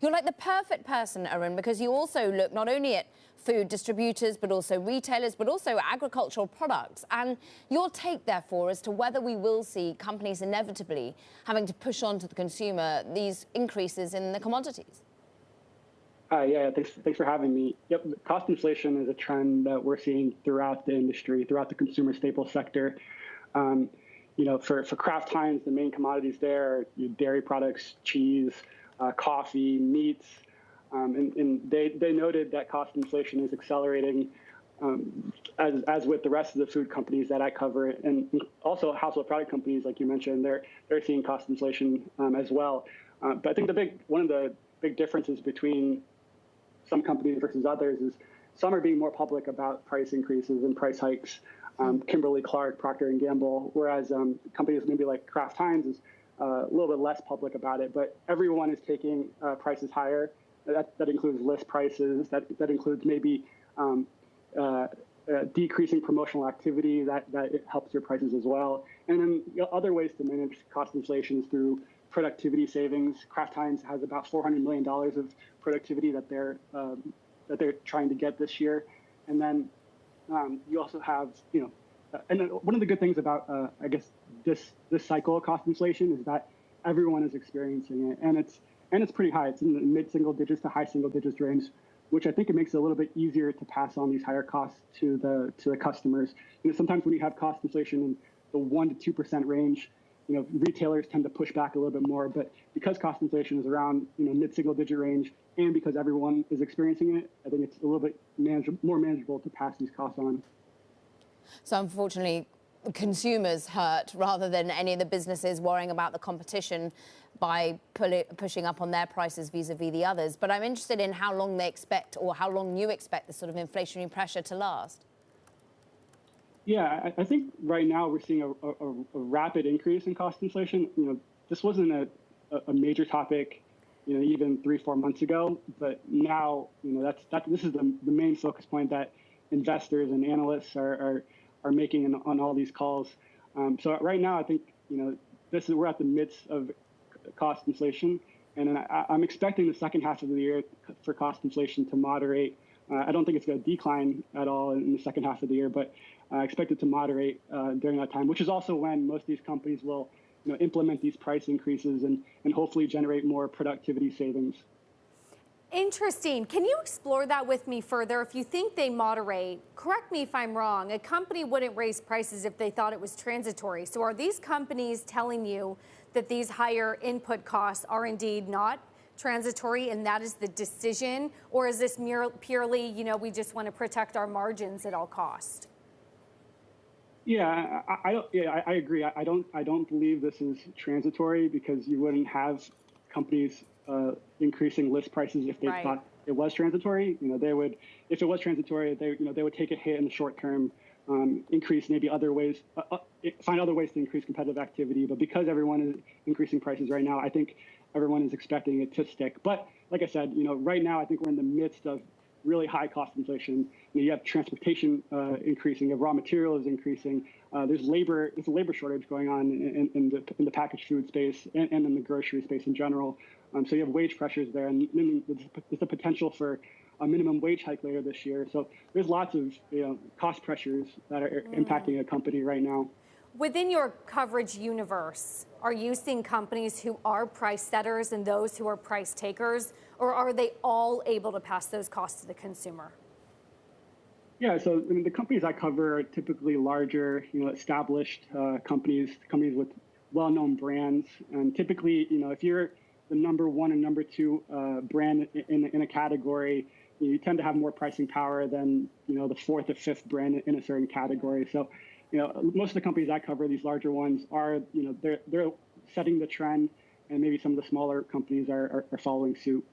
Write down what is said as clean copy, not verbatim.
You're like the perfect person, Arun, because you also look not only at food distributors, but also retailers, but also agricultural products. And your take, therefore, as to whether we will see companies inevitably having to push on to the consumer these increases in the commodities. Yeah, thanks for having me. Yep, cost inflation is a trend that we're seeing throughout the industry, throughout the consumer staples sector. For Kraft Heinz, the main commodities there are dairy products, cheese, coffee, meats, and they noted that cost inflation is accelerating, as with the rest of the food companies that I cover, and also household product companies like you mentioned, they're seeing cost inflation as well. But I think one of the big differences between some companies versus others is some are being more public about price increases and price hikes. Kimberly-Clark, Procter & Gamble, whereas companies maybe like Kraft Heinz is a little bit less public about it, but everyone is taking prices higher. That includes list prices. That includes maybe decreasing promotional activity. That it helps your prices as well. And then other ways to manage cost inflation is through productivity savings. Kraft Heinz has about $400 million of productivity that they're trying to get this year, and then you also have and one of the good things about I guess this cycle of cost inflation is that everyone is experiencing it, and it's pretty high. It's in the mid-single digits to high single digits range, which I think it makes it a little bit easier to pass on these higher costs to the customers. Sometimes when you have cost inflation in the 1% to 2% range, retailers tend to push back a little bit more. But because cost inflation is around mid-single digit range, and because everyone is experiencing it, I think it's a little bit more manageable to pass these costs on. So unfortunately, consumers hurt rather than any of the businesses worrying about the competition by pushing up on their prices vis-a-vis the others. But I'm interested in how long they expect, or how long you expect this sort of inflationary pressure to last. Yeah, I think right now we're seeing a rapid increase in cost inflation. This wasn't a major topic, even 3-4 months ago, but now, this is the main focus point that investors and analysts are making on all these calls. So right now, I think we're at the midst of cost inflation, and I'm expecting the second half of the year for cost inflation to moderate. I don't think it's going to decline at all in the second half of the year, but I expect it to moderate during that time, which is also when most of these companies will implement these price increases and hopefully generate more productivity savings. Interesting. Can you explore that with me further? If you think they moderate, correct me if I'm wrong, a company wouldn't raise prices if they thought it was transitory. So are these companies telling you that these higher input costs are indeed not transitory and that is the decision? Or is this purely, we just want to protect our margins at all costs? Yeah, I agree. I don't believe this is transitory, because you wouldn't have companies increasing list prices if they thought it was transitory. They would, if it was transitory, they would take a hit in the short term, increase maybe other ways, find other ways to increase competitive activity. But because everyone is increasing prices right now, I think everyone is expecting it to stick. But like I said, right now I think we're in the midst of really high cost inflation. You have transportation increasing, you have raw materials increasing. There's a labor shortage going on in the packaged food space and in the grocery space in general. So you have wage pressures there, and there's the potential for a minimum wage hike later this year. So there's lots of cost pressures that are impacting a company right now. Within your coverage universe, are you seeing companies who are price setters and those who are price takers, or are they all able to pass those costs to the consumer? Yeah, so the companies I cover are typically larger, established companies with well-known brands, and typically, if you're the number one and number two brand in a category, you tend to have more pricing power than the fourth or fifth brand in a certain category. So, most of the companies I cover, these larger ones, are they're setting the trend, and maybe some of the smaller companies are following suit.